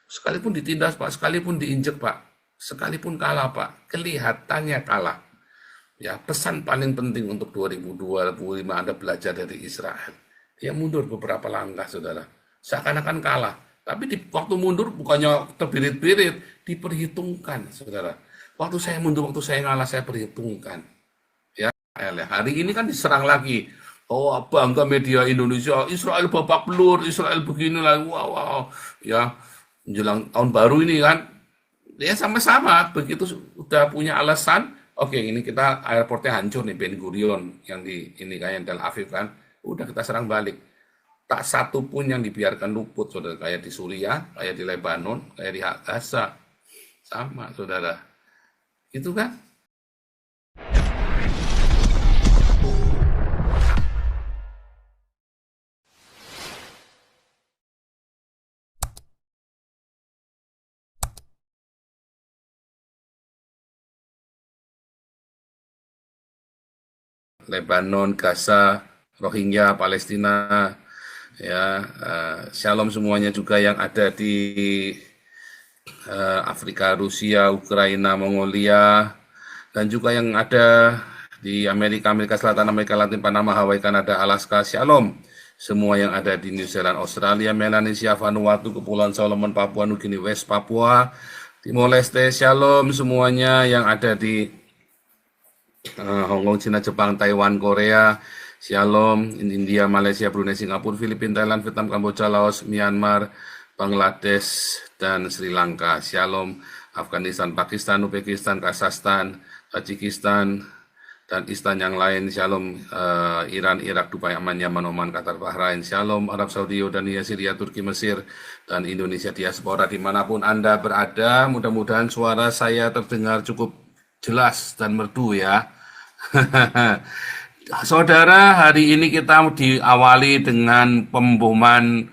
Sekalipun ditindas Pak, sekalipun diinjek Pak, sekalipun kalah Pak, kelihatannya kalah. Ya, pesan paling penting untuk 2025 Anda belajar dari Israel. Dia mundur beberapa langkah, saudara. Seakan-akan kalah. Tapi waktu mundur bukannya terbirit-birit, diperhitungkan, saudara. Waktu saya mundur, waktu saya ngalah, saya perhitungkan. Ya, hari ini kan diserang lagi. Oh, bangga media Indonesia, Israel babak belur, Israel begini lah, wow, wow. Ya, menjelang tahun baru ini kan, ya sama-sama begitu udah punya alasan. Oke, ini kita airportnya hancur nih, Ben Gurion yang di ini kayak Tel Aviv kan, udah kita serang balik. Tak satu pun yang dibiarkan luput, saudara, kayak di Suriah, kayak di Lebanon, kayak di Gaza, sama saudara, itu kan. Lebanon, Gaza, Rohingya, Palestina, ya, Shalom semuanya juga yang ada di Afrika, Rusia, Ukraina, Mongolia, dan juga yang ada di Amerika, Amerika Selatan, Amerika Latin, Panama, Hawaii, Kanada, Alaska, Shalom. Semua yang ada di New Zealand, Australia, Melanesia, Vanuatu, Kepulauan Solomon, Papua Nugini, West Papua, Timor Leste, Shalom semuanya yang ada di Hong Kong, Cina, Jepang, Taiwan, Korea, Shalom, India, Malaysia, Brunei, Singapura, Filipina, Thailand, Vietnam, Kamboja, Laos, Myanmar, Bangladesh, dan Sri Lanka. Shalom, Afghanistan, Pakistan, Uzbekistan, Kazakhstan, Tajikistan, dan Istan yang lain. Shalom, Iran, Irak, Dubai, Aman, Yaman, Oman, Qatar, Bahrain. Shalom, Arab Saudi, Yordania, Syria, Turki, Mesir, dan Indonesia diaspora dimanapun Anda berada. Mudah-mudahan suara saya terdengar cukup jelas dan merdu ya. Saudara, hari ini kita diawali dengan pemboman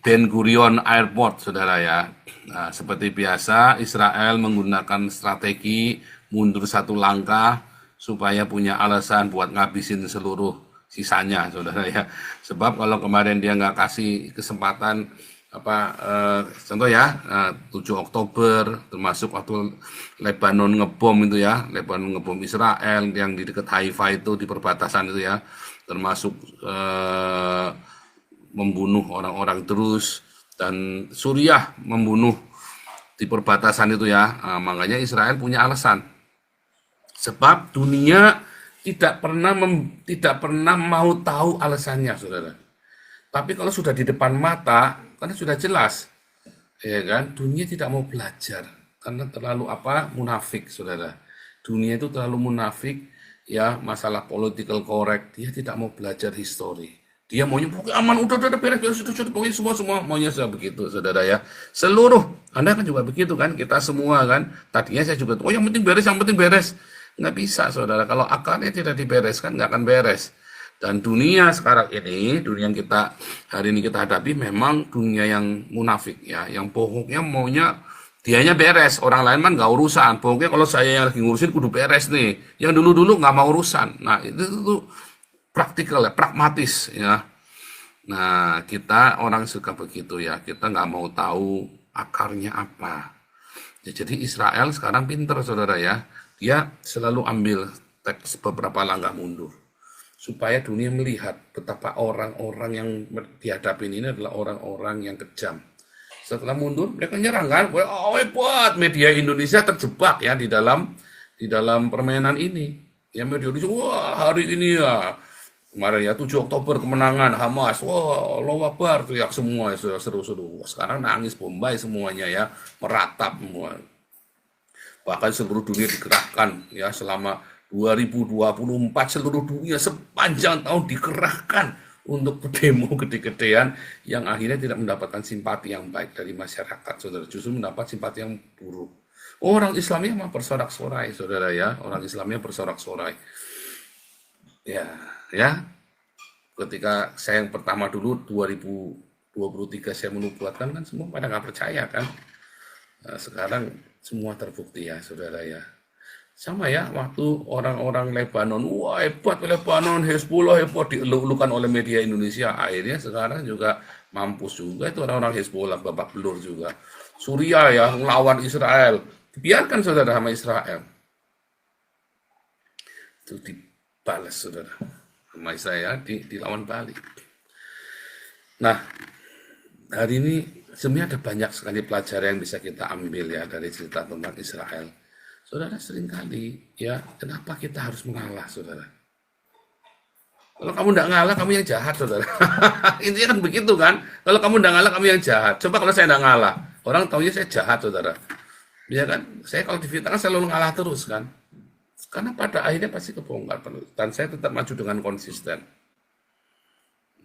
Ben Gurion Airport, saudara ya. Nah, seperti biasa, Israel menggunakan strategi mundur satu langkah supaya punya alasan buat ngabisin seluruh sisanya, saudara ya. Sebab kalau kemarin dia nggak kasih kesempatan contoh ya 7 Oktober termasuk waktu Lebanon ngebom itu ya, Lebanon ngebom Israel yang di dekat Haifa itu di perbatasan itu ya, termasuk membunuh orang-orang terus, dan Suriah membunuh di perbatasan itu ya. Makanya Israel punya alasan, sebab dunia tidak pernah mau tahu alasannya, saudara. Tapi kalau sudah di depan mata, karena sudah jelas, ya kan? Dunia tidak mau belajar karena terlalu munafik, saudara. Dunia itu terlalu munafik, ya, masalah political correct. Dia tidak mau belajar histori. Dia maunya pokoknya aman, udah beres, beres, sudah, pokoknya semua maunya sudah begitu, saudara ya. Seluruh, Anda kan juga begitu kan? Kita semua kan. Tadinya saya juga, oh yang penting beres, yang penting beres. Nggak bisa, saudara. Kalau akarnya tidak dibereskan, nggak akan beres. Dan dunia sekarang ini, dunia yang kita hari ini kita hadapi memang dunia yang munafik ya, yang pokoknya maunya dianya beres, orang lain kan nggak urusan. Pokoknya kalau saya yang lagi ngurusin kudu beres nih. Yang dulu-dulu nggak mau urusan. Nah itu praktikal ya, pragmatis ya. Nah kita orang suka begitu ya, kita nggak mau tahu akarnya apa. Ya, jadi Israel sekarang pinter, saudara ya, dia selalu ambil teks beberapa langkah mundur supaya dunia melihat betapa orang-orang yang dihadapi ini adalah orang-orang yang kejam. Setelah mundur, mereka nyerang kan? Oh, hebat, media Indonesia terjebak ya di dalam permainan ini. Ya, media Indonesia, wah hari ini ya kemarin ya 7 Oktober kemenangan Hamas, wah Allahu Akbar, teriak semua, ya, seru-seru. Sekarang nangis Bombay semuanya ya, meratap semua. Bahkan seluruh dunia digerakkan ya selama 2024, seluruh dunia sepanjang tahun dikerahkan untuk demo gede-gedean yang akhirnya tidak mendapatkan simpati yang baik dari masyarakat, saudara, justru mendapat simpati yang buruk. Orang Islamnya mah bersorak-sorai, saudara ya, orang Islamnya bersorak-sorai. Ya, ya, ketika saya yang pertama dulu 2023 saya menubuatkan kan semua pada nggak percaya kan. Nah, sekarang semua terbukti ya, saudara ya. Sama ya, waktu orang-orang Lebanon, wah hebat Lebanon, Hezbollah hebat, dieluk-elukan oleh media Indonesia. Akhirnya sekarang juga mampus juga itu orang-orang Hezbollah, babak belur juga. Suriah ya melawan Israel, biarkan saudara sama Israel itu dibalas saudara sama Israel dilawan balik. Nah, hari ini sebenarnya ada banyak sekali pelajaran yang bisa kita ambil ya dari cerita tentang Israel. Saudara, seringkali ya kenapa kita harus mengalah saudara? Kalau kamu tidak ngalah, kamu yang jahat saudara. Intinya kan begitu kan? Kalau kamu tidak ngalah, kamu yang jahat. Coba kalau saya tidak ngalah, orang taunya saya jahat saudara. Ya kan? Saya kalau difitnah kan selalu ngalah terus kan? Karena pada akhirnya pasti kebongkar terus. Dan saya tetap maju dengan konsisten.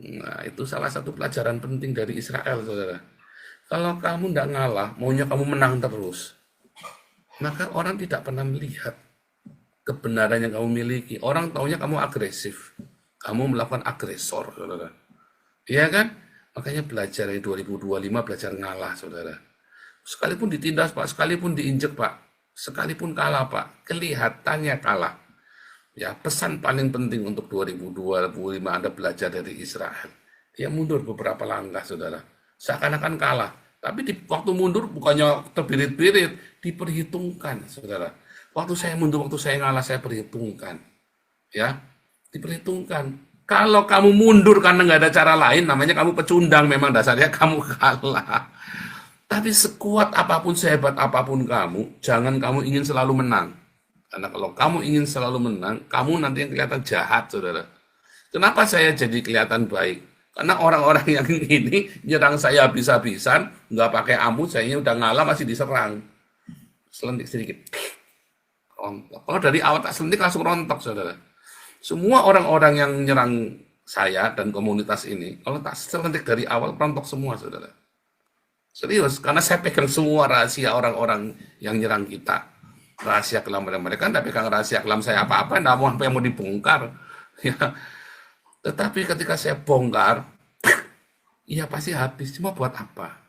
Nah, itu salah satu pelajaran penting dari Israel, saudara. Kalau kamu tidak ngalah, maunya kamu menang terus, maka orang tidak pernah melihat kebenaran yang kamu miliki. Orang taunya kamu agresif. Kamu melakukan agresor, saudara. Iya kan? Makanya belajar dari 2025, belajar ngalah, saudara. Sekalipun ditindas, Pak. Sekalipun diinjek, Pak. Sekalipun kalah, Pak. Kelihatannya kalah. Ya, pesan paling penting untuk 2025 Anda belajar dari Israel. Dia mundur beberapa langkah, saudara. Seakan-akan kalah. Tapi di waktu mundur bukannya terbirit-birit, diperhitungkan, saudara. Waktu saya mundur, waktu saya ngalah, saya perhitungkan. Ya, diperhitungkan. Kalau kamu mundur karena nggak ada cara lain, namanya kamu pecundang, memang dasarnya kamu kalah. Tapi sekuat apapun, sehebat apapun kamu, jangan kamu ingin selalu menang. Karena kalau kamu ingin selalu menang, kamu nanti yang kelihatan jahat, saudara. Kenapa saya jadi kelihatan baik? Karena orang-orang yang ini nyerang saya habis-habisan, nggak pakai ampun, saya udah ngalah masih diserang. Selentik sedikit. Rontok. Kalau dari awal tak selentik langsung rontok, saudara. Semua orang-orang yang nyerang saya dan komunitas ini, kalau tak selentik dari awal, rontok semua, saudara. Serius, karena saya pegang semua rahasia orang-orang yang nyerang kita. Rahasia kelam mereka, tidak pegang rahasia kelam saya apa-apa, tidak mau apa yang mau dibongkar. Ya. Tetapi ketika saya bongkar, ya pasti habis. Cuma buat apa?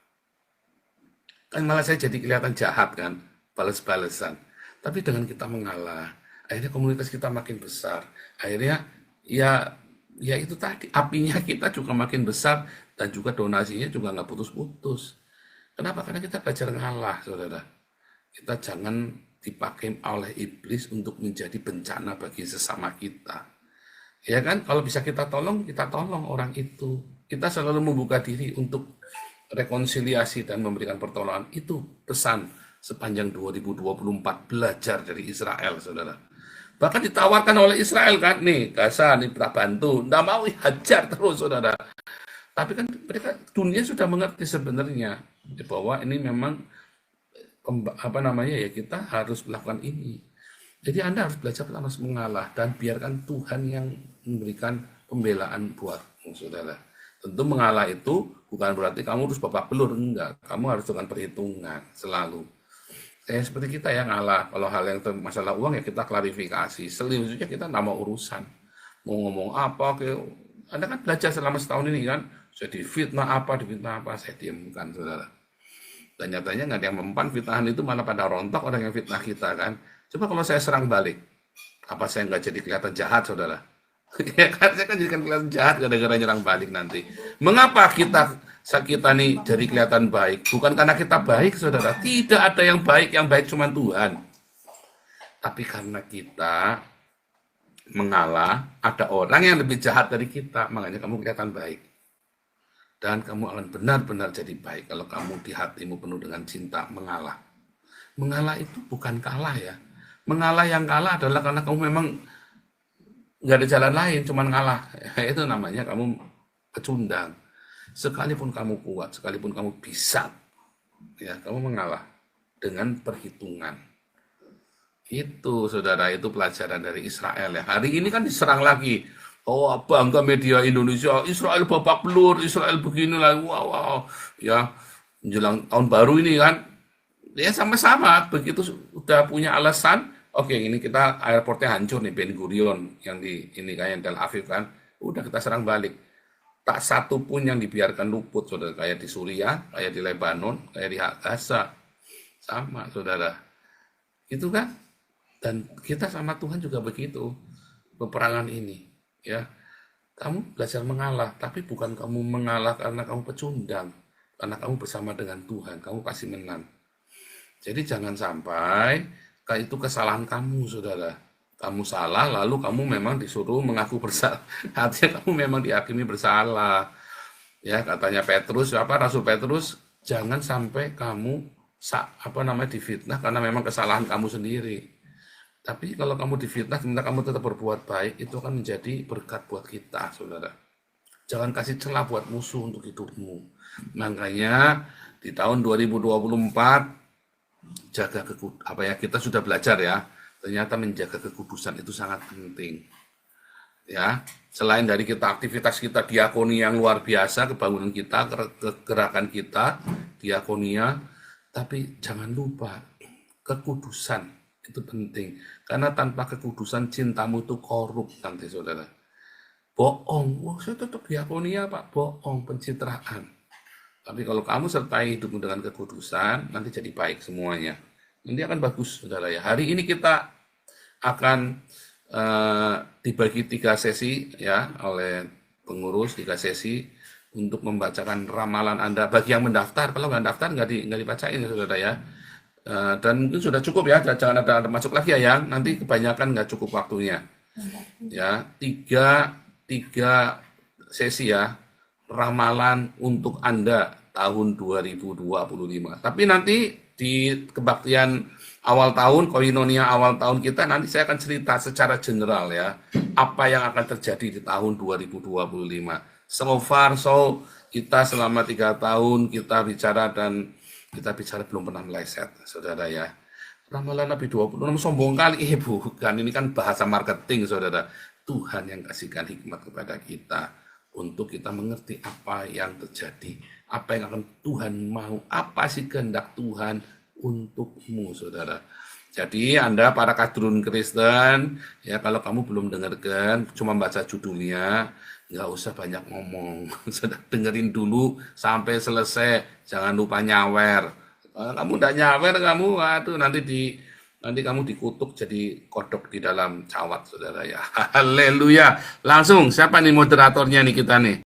Kan malah saya jadi kelihatan jahat kan, balas-balesan. Tapi dengan kita mengalah, akhirnya komunitas kita makin besar. Akhirnya ya itu tadi, apinya kita juga makin besar dan juga donasinya juga nggak putus-putus. Kenapa? Karena kita belajar ngalah, saudara. Kita jangan dipakai oleh iblis untuk menjadi bencana bagi sesama kita. Ya kan, kalau bisa kita tolong orang itu. Kita selalu membuka diri untuk rekonsiliasi dan memberikan pertolongan. Itu pesan sepanjang 2024 belajar dari Israel, saudara. Bahkan ditawarkan oleh Israel kan, nih Gaza, nih kita bantu. Nggak mau, hajar terus, saudara. Tapi kan mereka dunia sudah mengerti sebenarnya bahwa ini memang kita harus melakukan ini. Jadi Anda harus belajar harus mengalah dan biarkan Tuhan yang memberikan pembelaan buatmu, saudara. Tentu mengalah itu bukan berarti kamu harus babak belur, enggak. Kamu harus dengan perhitungan selalu. Seperti kita yang ngalah, kalau hal yang masalah uang ya kita klarifikasi. Selanjutnya kita nggak mau urusan. Mau ngomong apa, Anda kan belajar selama setahun ini kan, saya difitnah apa, saya diamkan, saudara. Dan nyatanya nggak ada yang mempan, fitnahan itu malah pada rontok orang yang fitnah kita kan. Coba kalau saya serang balik, apa saya nggak jadi kelihatan jahat, saudara? Ya kan, saya kan jadi kelihatan jahat gara-gara nyerang balik nanti. Mengapa kita nih jadi kelihatan baik? Bukan karena kita baik, saudara. Tidak ada yang baik cuma Tuhan. Tapi karena kita mengalah, ada orang yang lebih jahat dari kita, makanya kamu kelihatan baik. Dan kamu akan benar-benar jadi baik kalau kamu di hatimu penuh dengan cinta mengalah. Mengalah itu bukan kalah ya. Mengalah yang kalah adalah karena kamu memang nggak ada jalan lain, cuman ngalah. Itu namanya kamu pecundang. Sekalipun kamu kuat, sekalipun kamu bisa, ya kamu mengalah dengan perhitungan. Itu saudara, itu pelajaran dari Israel ya. Hari ini kan diserang lagi. Oh, bangga media Indonesia, Israel babak belur, Israel begini lah, wow, ya menjelang tahun baru ini kan, ya sama-sama begitu udah punya alasan, oke ini kita airportnya hancur nih Ben Gurion yang di ini kayak Tel Aviv kan, udah kita serang balik, tak satu pun yang dibiarkan luput, saudara, kayak di Suriah, kayak di Lebanon, kayak di Gaza, sama saudara, itu kan, dan kita sama Tuhan juga begitu peperangan ini. Ya, kamu belajar mengalah, tapi bukan kamu mengalah karena kamu pecundang. karena kamu bersama dengan Tuhan, kamu pasti menang. Jadi jangan sampai itu kesalahan kamu, saudara. Kamu salah, lalu kamu memang disuruh mengaku bersalah. Artinya kamu memang dihakimi bersalah. Ya, katanya Petrus, Rasul Petrus, jangan sampai kamu difitnah karena memang kesalahan kamu sendiri. Tapi kalau kamu difitnah, sementara kamu tetap berbuat baik, itu akan menjadi berkat buat kita, saudara. Jangan kasih celah buat musuh untuk hidupmu. Makanya di tahun 2024 kita sudah belajar ya. Ternyata menjaga kekudusan itu sangat penting. Ya, selain dari aktivitas kita diakonia yang luar biasa, kebangunan kita, kegerakan kita, diakonia, tapi jangan lupa kekudusan itu penting. Karena tanpa kekudusan cintamu itu korup nanti, saudara. Bohong, saya tetap diakonia Pak, bohong, pencitraan. Tapi kalau kamu sertai hidupmu dengan kekudusan, nanti jadi baik semuanya. Nanti akan bagus, saudara ya. Hari ini kita akan dibagi 3 sesi ya oleh pengurus, 3 sesi untuk membacakan ramalan Anda. Bagi yang mendaftar, kalau nggak daftar nggak dibacain ya saudara ya. Dan itu sudah cukup ya, jangan ada masuk lagi ya yang nanti kebanyakan nggak cukup waktunya. Ya, 3 sesi ya ramalan untuk Anda tahun 2025. Tapi nanti di kebaktian awal tahun, koinonia awal tahun kita, nanti saya akan cerita secara general ya, apa yang akan terjadi di tahun 2025. So far, kita selama 3 tahun kita bicara belum pernah meleset, saudara ya. Ramalan Nabi 26 sombong kali, bukan, ini kan bahasa marketing, saudara. Tuhan yang kasihkan hikmat kepada kita untuk kita mengerti apa yang terjadi, apa yang akan Tuhan mau, apa sih kehendak Tuhan untukmu, saudara. Jadi Anda para kadrun Kristen, ya kalau kamu belum dengarkan, cuma baca judulnya, nggak usah banyak ngomong, sudah dengerin dulu sampai selesai, jangan lupa nyawer. Kamu udah nyawer, nanti kamu dikutuk jadi kodok di dalam cawat, saudara ya. Haleluya. Langsung, siapa nih moderatornya nih kita nih?